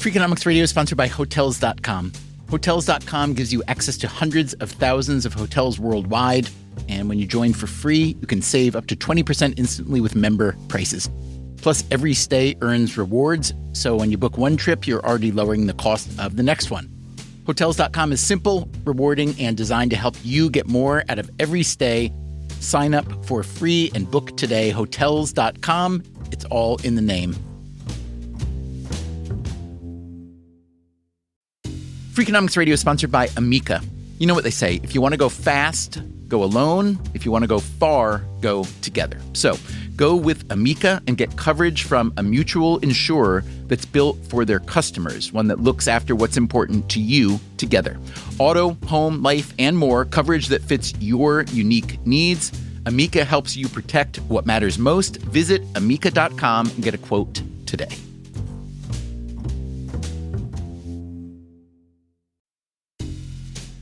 Freakonomics Radio is sponsored by Hotels.com. Hotels.com gives you access to hundreds of thousands of hotels worldwide. And when you join for free, you can save up to 20% instantly with member prices. Plus, every stay earns rewards. So when you book one trip, you're already lowering the cost of the next one. Hotels.com is simple, rewarding, and designed to help you get more out of every stay. Sign up for free and book today. Hotels.com. It's all in the name. Freakonomics Radio is sponsored by Amica. You know what they say, if you want to go fast, go alone. If you want to go far, go together. So go with Amica and get coverage from a mutual insurer that's built for their customers, one that looks after what's important to you together. Auto, home, life, and more, coverage that fits your unique needs. Amica helps you protect what matters most. Visit amica.com and get a quote today.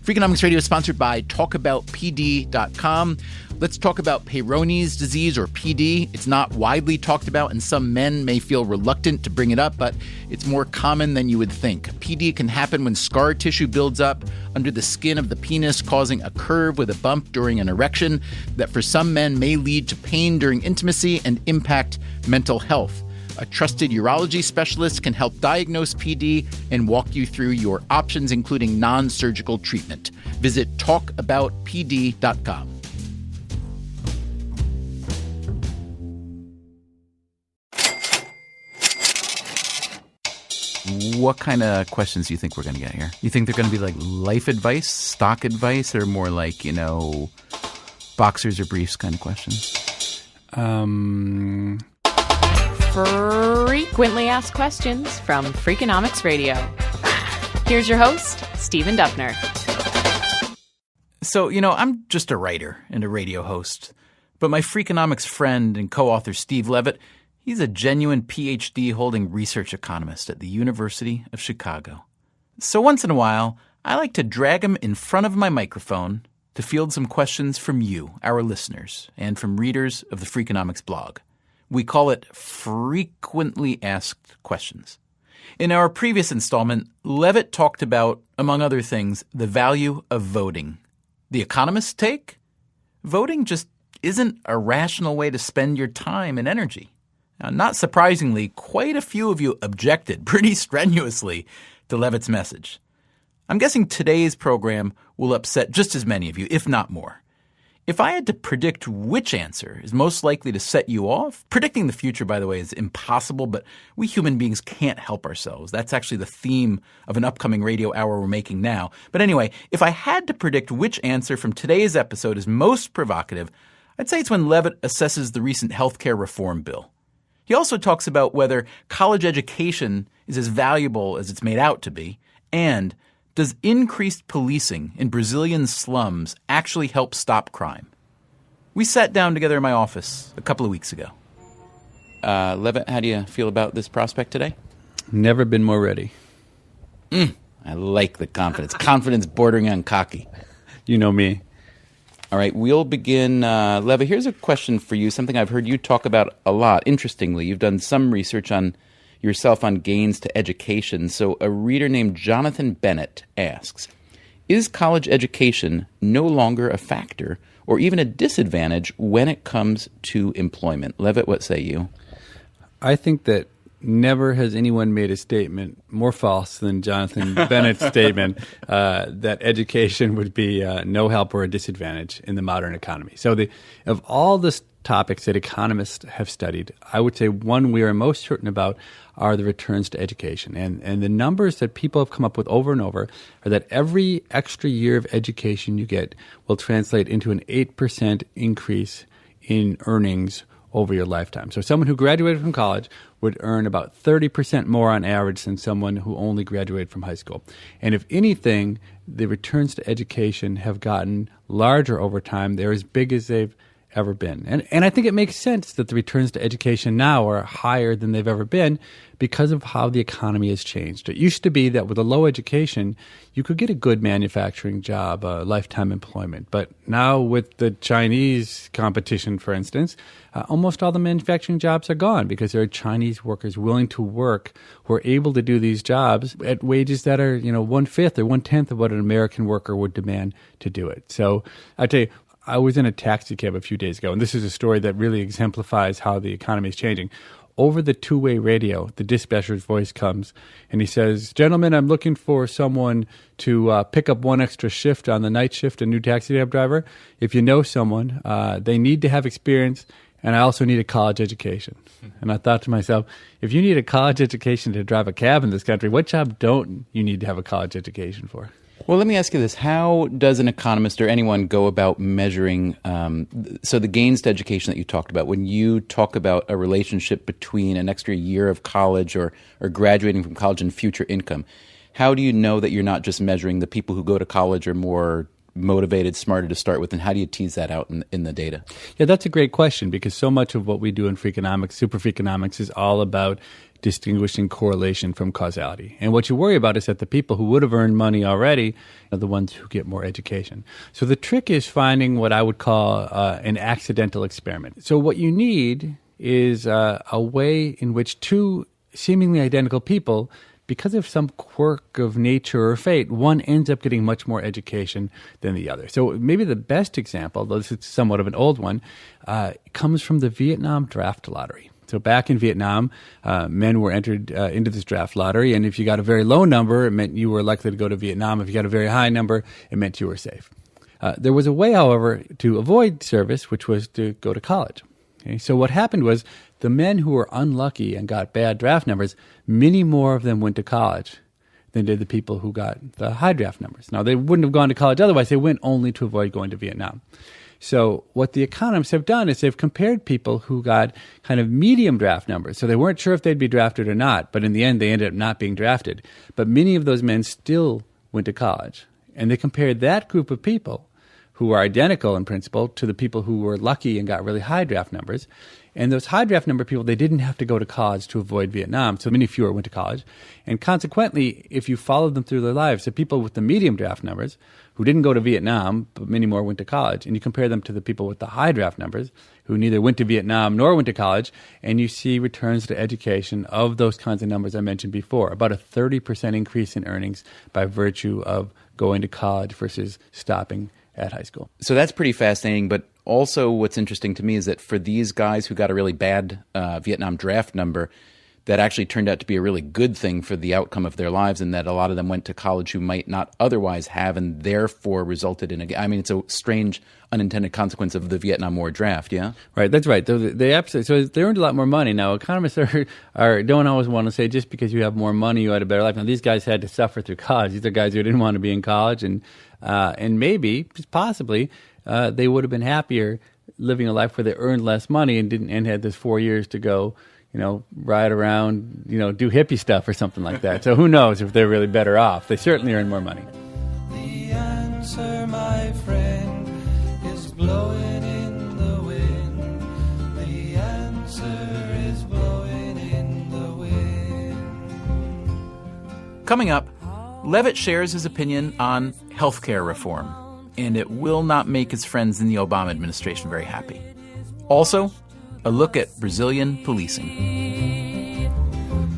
Freakonomics Radio is sponsored by TalkAboutPD.com. Let's talk about Peyronie's disease, or PD. It's not widely talked about, and some men may feel reluctant to bring it up, but it's more common than you would think. PD can happen when scar tissue builds up under the skin of the penis, causing a curve with a bump during an erection that for some men may lead to pain during intimacy and impact mental health. A trusted urology specialist can help diagnose PD and walk you through your options, including non-surgical treatment. Visit talkaboutpd.com. What kind of questions do you think we're going to get here? You think they're going to be like life advice, stock advice, or more like, boxers or briefs kind of questions? Frequently Asked Questions from Freakonomics Radio. Here's your host, Stephen Duffner. So, I'm just a writer and a radio host. But my Freakonomics friend and co-author Steve Levitt, he's a genuine PhD-holding research economist at the University of Chicago. So once in a while, I like to drag him in front of my microphone to field some questions from you, our listeners, and from readers of the Freakonomics blog. We call it Frequently Asked Questions. In our previous installment, Levitt talked about, among other things, the value of voting. The economist's take? Voting just isn't a rational way to spend your time and energy. Now, not surprisingly, quite a few of you objected pretty strenuously to Levitt's message. I'm guessing today's program will upset just as many of you, if not more. If I had to predict which answer is most likely to set you off, predicting the future, by the way, is impossible, but we human beings can't help ourselves. That's actually the theme of an upcoming radio hour we're making now. But anyway, if I had to predict which answer from today's episode is most provocative, I'd say it's when Levitt assesses the recent healthcare reform bill. He also talks about whether college education is as valuable as it's made out to be, and does increased policing in Brazilian slums actually help stop crime? We sat down together in my office a couple of weeks ago. Levitt, how do you feel about this prospect today? Never been more ready. I like the confidence. Confidence bordering on cocky. You know me. All right, we'll begin. Levitt, here's a question for you, something I've heard you talk about a lot. Interestingly, you've done some research on yourself on gains to education. So a reader named Jonathan Bennett asks, is college education no longer a factor or even a disadvantage when it comes to employment? Levitt, what say you? I think that never has anyone made a statement more false than Jonathan Bennett's statement that education would be no help or a disadvantage in the modern economy. So of all the topics that economists have studied, I would say one we are most certain about are the returns to education. And the numbers that people have come up with over and over are that every extra year of education you get will translate into an 8% increase in earnings over your lifetime. So someone who graduated from college would earn about 30% more on average than someone who only graduated from high school. And if anything, the returns to education have gotten larger over time. They're as big as they've ever been. And I think it makes sense that the returns to education now are higher than they've ever been because of how the economy has changed. It used to be that with a low education, you could get a good manufacturing job, lifetime employment. But now with the Chinese competition, for instance, almost all the manufacturing jobs are gone because there are Chinese workers willing to work who are able to do these jobs at wages that are, 1/5 or 1/10 of what an American worker would demand to do it. So I tell you, I was in a taxi cab a few days ago, and this is a story that really exemplifies how the economy is changing. Over the two-way radio, the dispatcher's voice comes, and he says, "Gentlemen, I'm looking for someone to pick up one extra shift on the night shift, a new taxi cab driver. If you know someone, they need to have experience, and I also need a college education." And I thought to myself, if you need a college education to drive a cab in this country, what job don't you need to have a college education for? Well, let me ask you this. How does an economist or anyone go about measuring so the gains to education that you talked about? When you talk about a relationship between an extra year of college or graduating from college and future income, how do you know that you're not just measuring the people who go to college are more motivated, smarter to start with, and how do you tease that out in the data? Yeah, that's a great question because so much of what we do in Freakonomics, super Freakonomics, is all about distinguishing correlation from causality. And what you worry about is that the people who would have earned money already are the ones who get more education. So the trick is finding what I would call an accidental experiment. So what you need is a way in which two seemingly identical people, because of some quirk of nature or fate, one ends up getting much more education than the other. So maybe the best example, though this is somewhat of an old one, comes from the Vietnam draft lottery. So back in Vietnam, men were entered into this draft lottery, and if you got a very low number, it meant you were likely to go to Vietnam. If you got a very high number, it meant you were safe. There was a way, however, to avoid service, which was to go to college. Okay? So what happened was the men who were unlucky and got bad draft numbers, many more of them went to college than did the people who got the high draft numbers. Now, they wouldn't have gone to college otherwise. They went only to avoid going to Vietnam. So what the economists have done is they've compared people who got kind of medium draft numbers. So they weren't sure if they'd be drafted or not, but in the end they ended up not being drafted. But many of those men still went to college. And they compared that group of people who were identical in principle to the people who were lucky and got really high draft numbers. And those high draft number people, they didn't have to go to college to avoid Vietnam, so many fewer went to college. And consequently, if you followed them through their lives, the people with the medium draft numbers who didn't go to Vietnam, but many more went to college, and you compare them to the people with the high draft numbers who neither went to Vietnam nor went to college, and you see returns to education of those kinds of numbers I mentioned before, about a 30% increase in earnings by virtue of going to college versus stopping at high school. So that's pretty fascinating, but also what's interesting to me is that for these guys who got a really bad Vietnam draft number, that actually turned out to be a really good thing for the outcome of their lives, and that a lot of them went to college who might not otherwise have, and therefore resulted in it's a strange unintended consequence of the Vietnam War draft, yeah? Right, that's right. So they earned a lot more money. Now, economists don't always want to say just because you have more money, you had a better life. Now, these guys had to suffer through college. These are guys who didn't want to be in college, and maybe, possibly, they would have been happier living a life where they earned less money and had this 4 years to go, ride around, do hippie stuff or something like that. So who knows if they're really better off. They certainly earn more money. The answer, my friend, is blowing in the wind. The answer is blowing in the wind. Coming up, Levitt shares his opinion on healthcare reform, and it will not make his friends in the Obama administration very happy. Also, a look at Brazilian policing.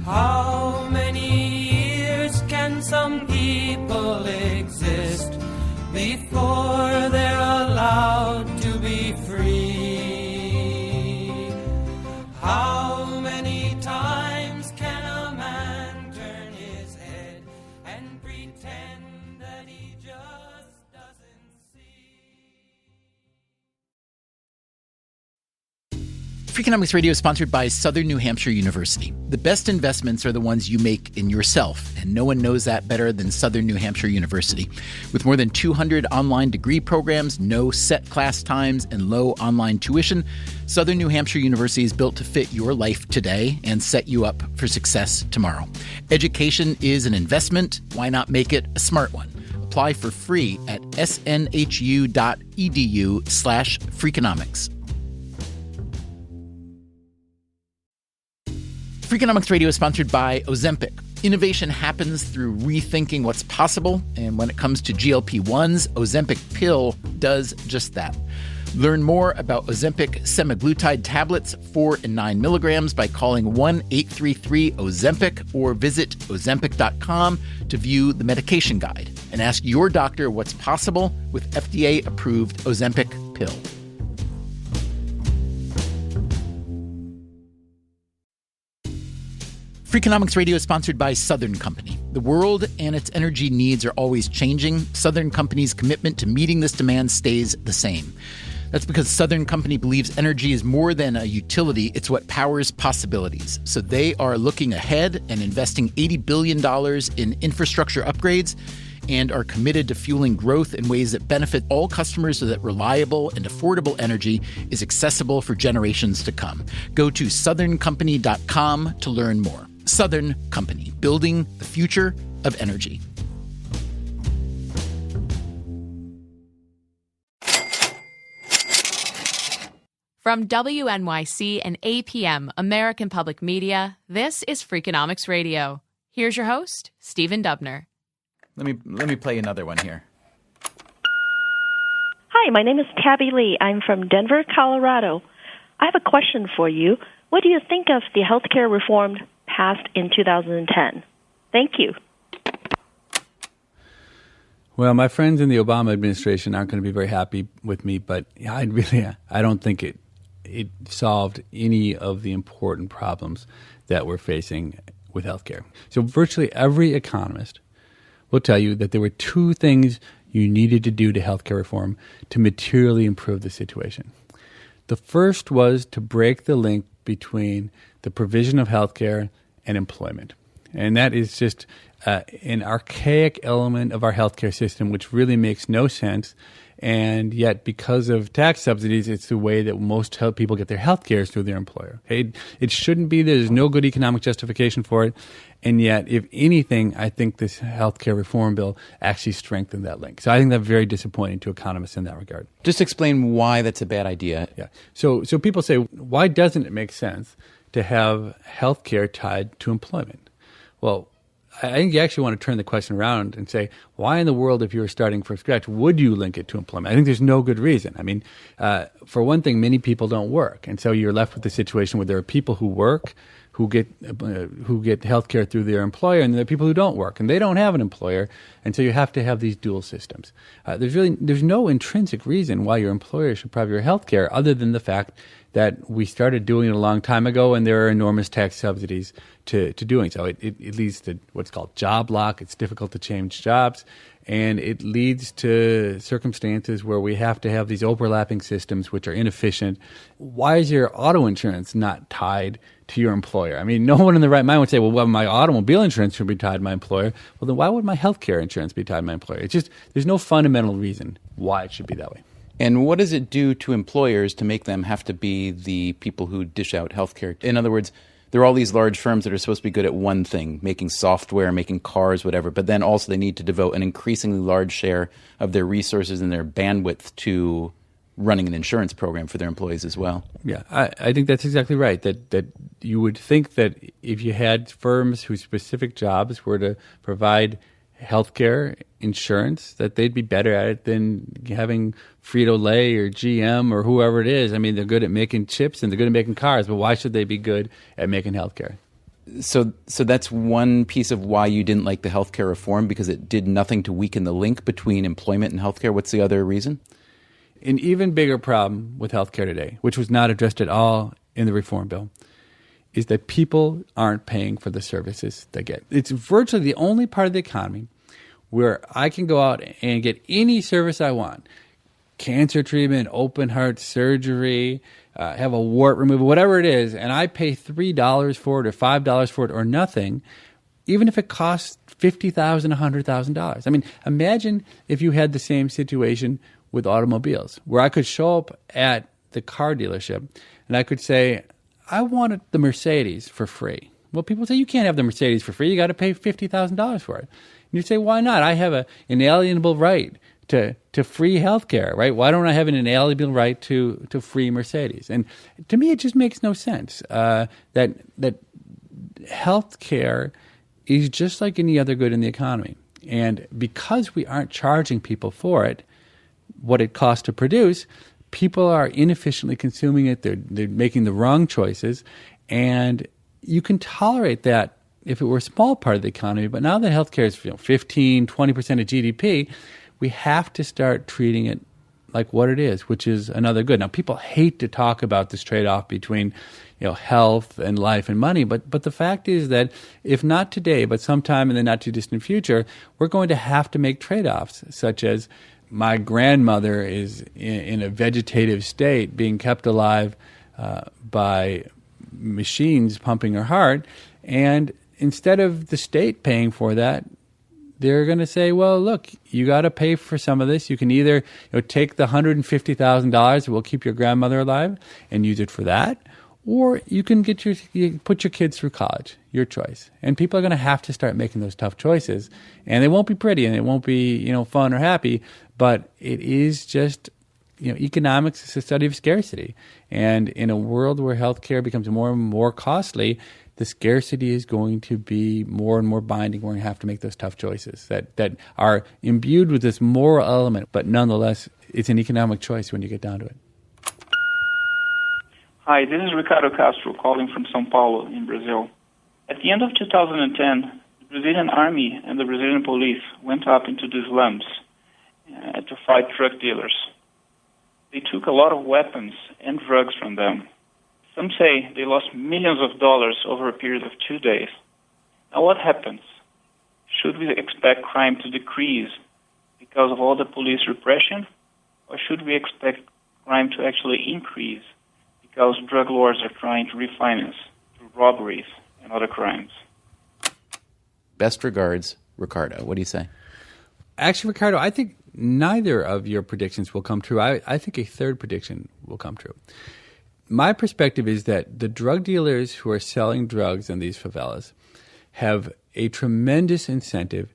How many years can some people exist before they're allowed to be free? How many times can a man turn his head and pretend that he just doesn't see? Freakonomics Radio is sponsored by Southern New Hampshire University. The best investments are the ones you make in yourself, and no one knows that better than Southern New Hampshire University. With more than 200 online degree programs, no set class times, and low online tuition, Southern New Hampshire University is built to fit your life today and set you up for success tomorrow. Education is an investment. Why not make it a smart one? Apply for free at snhu.edu/Freakonomics. Freakonomics Radio is sponsored by Ozempic. Innovation happens through rethinking what's possible, and when it comes to GLP-1s, Ozempic pill does just that. Learn more about Ozempic semaglutide tablets, 4 and 9 milligrams, by calling 1-833-OZEMPIC or visit Ozempic.com to view the medication guide and ask your doctor what's possible with FDA-approved Ozempic pill. Freakonomics Radio is sponsored by Southern Company. The world and its energy needs are always changing. Southern Company's commitment to meeting this demand stays the same. That's because Southern Company believes energy is more than a utility, it's what powers possibilities. So they are looking ahead and investing $80 billion in infrastructure upgrades and are committed to fueling growth in ways that benefit all customers so that reliable and affordable energy is accessible for generations to come. Go to southerncompany.com to learn more. Southern Company, building the future of energy. From WNYC and APM, American Public Media, this is Freakonomics Radio. Here's your host, Stephen Dubner. Let me play another one here. Hi, my name is Tabby Lee. I'm from Denver, Colorado. I have a question for you. What do you think of the healthcare reform passed in 2010? Thank you. Well, my friends in the Obama administration aren't going to be very happy with me, but I don't think it solved any of the important problems that we're facing with healthcare. So virtually every economist will tell you that there were two things you needed to do to healthcare reform to materially improve the situation. The first was to break the link between the provision of healthcare and employment. And that is just an archaic element of our healthcare system, which really makes no sense. And yet, because of tax subsidies, it's the way that most people get their health care is through their employer. Okay? It shouldn't be. There's no good economic justification for it. And yet, if anything, I think this health care reform bill actually strengthened that link. So I think that's very disappointing to economists in that regard. Just explain why that's a bad idea. Yeah. So people say, why doesn't it make sense to have health care tied to employment? Well, I think you actually want to turn the question around and say, why in the world, if you were starting from scratch, would you link it to employment? I think there's no good reason. I mean, for one thing, many people don't work. And so you're left with the situation where there are people who work, who get health care through their employer, and there are people who don't work, and they don't have an employer. And so you have to have these dual systems. There's no intrinsic reason why your employer should provide your health care other than the fact that we started doing it a long time ago, and there are enormous tax subsidies to doing so. It leads to what's called job lock. It's difficult to change jobs, and it leads to circumstances where we have to have these overlapping systems which are inefficient. Why is your auto insurance not tied to your employer? I mean, no one in the right mind would say, well, my automobile insurance should be tied to my employer. Well, then why would my health care insurance be tied to my employer? It's just, there's no fundamental reason why it should be that way. And what does it do to employers to make them have to be the people who dish out healthcare? In other words, there are all these large firms that are supposed to be good at one thing, making software, making cars, whatever, but then also they need to devote an increasingly large share of their resources and their bandwidth to running an insurance program for their employees as well. Yeah, I think that's exactly right, that you would think that if you had firms whose specific jobs were to provide healthcare insurance, that they'd be better at it than having Frito-Lay or GM or whoever it is. I mean, they're good at making chips and they're good at making cars, but why should they be good at making healthcare? So that's one piece of why you didn't like the healthcare reform, because it did nothing to weaken the link between employment and healthcare. What's the other reason? An even bigger problem with healthcare today, which was not addressed at all in the reform bill, is that people aren't paying for the services they get. It's virtually the only part of the economy where I can go out and get any service I want. Cancer treatment, open heart surgery, have a wart removal, whatever it is, and I pay $3 for it or $5 for it or nothing, even if it costs $50,000, $100,000. I mean, imagine if you had the same situation with automobiles, where I could show up at the car dealership and I could say, I wanted the Mercedes for free. Well, people say, you can't have the Mercedes for free. You got to pay $50,000 for it. And you say, why not? I have an inalienable right to free health care, right? Why don't I have an inalienable right to free Mercedes? And to me, it just makes no sense that healthcare is just like any other good in the economy. And because we aren't charging people for it, what it costs to produce, people are inefficiently consuming it. They're making the wrong choices. And you can tolerate that if it were a small part of the economy. But now that healthcare is 15, 20% of GDP, we have to start treating it like what it is, which is another good. Now, people hate to talk about this trade-off between health and life and money, but the fact is that if not today, but sometime in the not-too-distant future, we're going to have to make trade-offs, such as my grandmother is in a vegetative state, being kept alive by machines pumping her heart, and instead of the state paying for that, they're going to say, well, look, you got to pay for some of this. You can either take the $150,000 that will keep your grandmother alive and use it for that, or you can put your kids through college, your choice. And people are going to have to start making those tough choices. And they won't be pretty and it won't be fun or happy, but it is just economics is a study of scarcity. And in a world where healthcare becomes more and more costly, the scarcity is going to be more and more binding. We're going to have to make those tough choices that are imbued with this moral element, but nonetheless, it's an economic choice when you get down to it. Hi, this is Ricardo Castro calling from São Paulo in Brazil. At the end of 2010, the Brazilian army and the Brazilian police went up into the slums to fight drug dealers. They took a lot of weapons and drugs from them. Some say they lost millions of dollars over a period of 2 days. Now what happens? Should we expect crime to decrease because of all the police repression? Or should we expect crime to actually increase because drug lords are trying to refinance through robberies and other crimes? Best regards, Ricardo. What do you say? Actually, Ricardo, I think neither of your predictions will come true. I think a third prediction will come true. My perspective is that the drug dealers who are selling drugs in these favelas have a tremendous incentive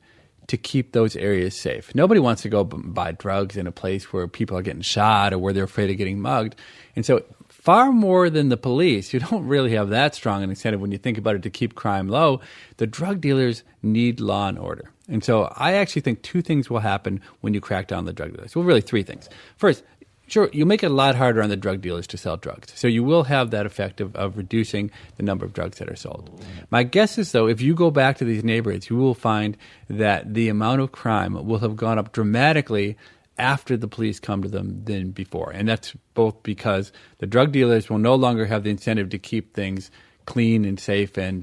to keep those areas safe. Nobody wants to go buy drugs in a place where people are getting shot or where they're afraid of getting mugged. And so far more than the police, you don't really have that strong an incentive when you think about it to keep crime low. The drug dealers need law and order. And so I actually think two things will happen when you crack down on the drug dealers. Well, really three things. First, sure, you'll make it a lot harder on the drug dealers to sell drugs. So you will have that effect of reducing the number of drugs that are sold. My guess is, though, if you go back to these neighborhoods, you will find that the amount of crime will have gone up dramatically after the police come to them than before. And that's both because the drug dealers will no longer have the incentive to keep things clean and safe and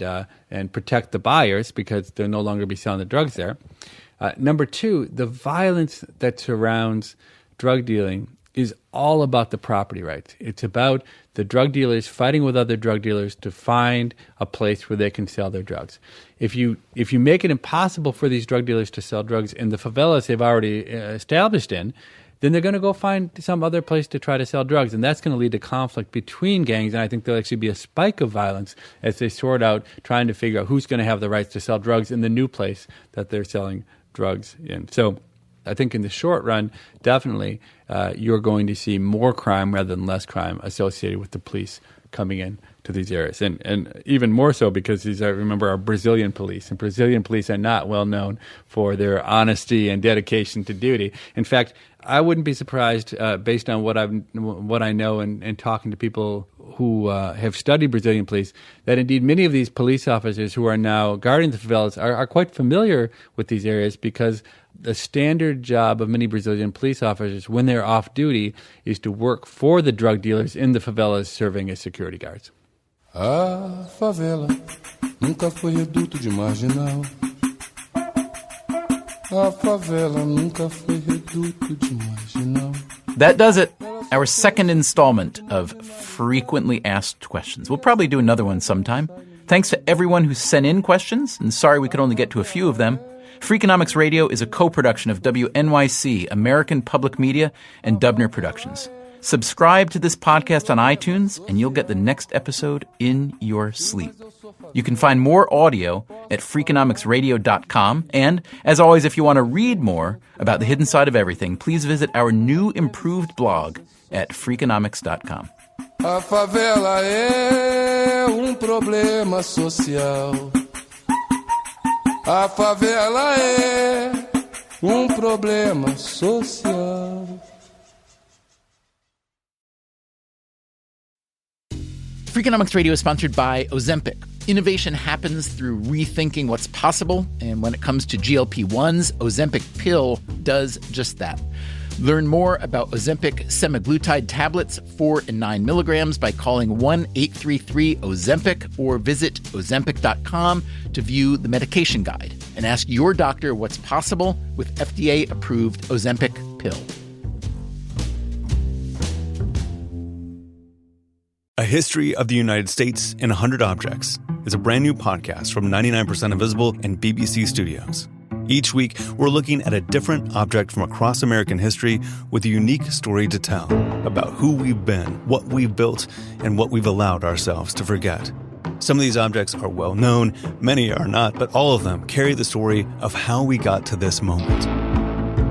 protect the buyers because they'll no longer be selling the drugs there. Number two, the violence that surrounds drug dealing is all about the property rights. It's about the drug dealers fighting with other drug dealers to find a place where they can sell their drugs. If you make it impossible for these drug dealers to sell drugs in the favelas they've already established in, then they're going to go find some other place to try to sell drugs, and that's going to lead to conflict between gangs, and I think there'll actually be a spike of violence as they sort out trying to figure out who's going to have the rights to sell drugs in the new place that they're selling drugs in. So I think in the short run, definitely, you're going to see more crime rather than less crime associated with the police coming in to these areas. And even more so because these are, remember, our Brazilian police. And Brazilian police are not well known for their honesty and dedication to duty. In fact, I wouldn't be surprised, based on what I know and talking to people who have studied Brazilian police, that indeed many of these police officers who are now guarding the favelas are quite familiar with these areas because the standard job of many Brazilian police officers when they're off duty is to work for the drug dealers in the favelas serving as security guards. A favela nunca foi reduto de marginal. A favela nunca foi reduto de marginal. That does it. Our second installment of Frequently Asked Questions. We'll probably do another one sometime. Thanks to everyone who sent in questions, and sorry we could only get to a few of them. Freakonomics Radio is a co-production of WNYC, American Public Media, and Dubner Productions. Subscribe to this podcast on iTunes, and you'll get the next episode in your sleep. You can find more audio at Freakonomicsradio.com. And, as always, if you want to read more about the hidden side of everything, please visit our new improved blog at Freakonomics.com. A favela é problema social. A favela é problema social. Freakonomics Radio is sponsored by Ozempic. Innovation happens through rethinking what's possible, and when it comes to GLP-1s, Ozempic pill does just that. Learn more about Ozempic semaglutide tablets, 4 and 9 milligrams, by calling 1-833-OZEMPIC or visit Ozempic.com to view the medication guide and ask your doctor what's possible with FDA-approved Ozempic pill. A History of the United States in 100 Objects is a brand new podcast from 99% Invisible and BBC Studios. Each week, we're looking at a different object from across American history with a unique story to tell about who we've been, what we've built, and what we've allowed ourselves to forget. Some of these objects are well known, many are not, but all of them carry the story of how we got to this moment.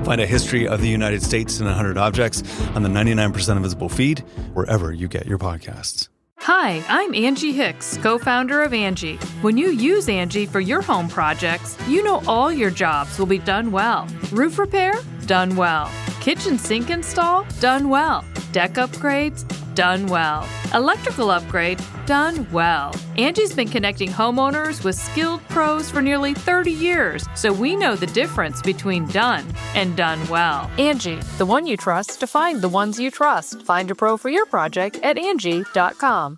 Find A History of the United States in 100 Objects on the 99% Invisible feed, wherever you get your podcasts. Hi, I'm Angie Hicks, co-founder of Angie. When you use Angie for your home projects, you know all your jobs will be done well. Roof repair? Done well. Kitchen sink install? Done well. Deck upgrades? Done well. Electrical upgrade? Done well. Angie's been connecting homeowners with skilled pros for nearly 30 years, so we know the difference between done and done well. Angie, the one you trust to find the ones you trust. Find a pro for your project at Angie.com.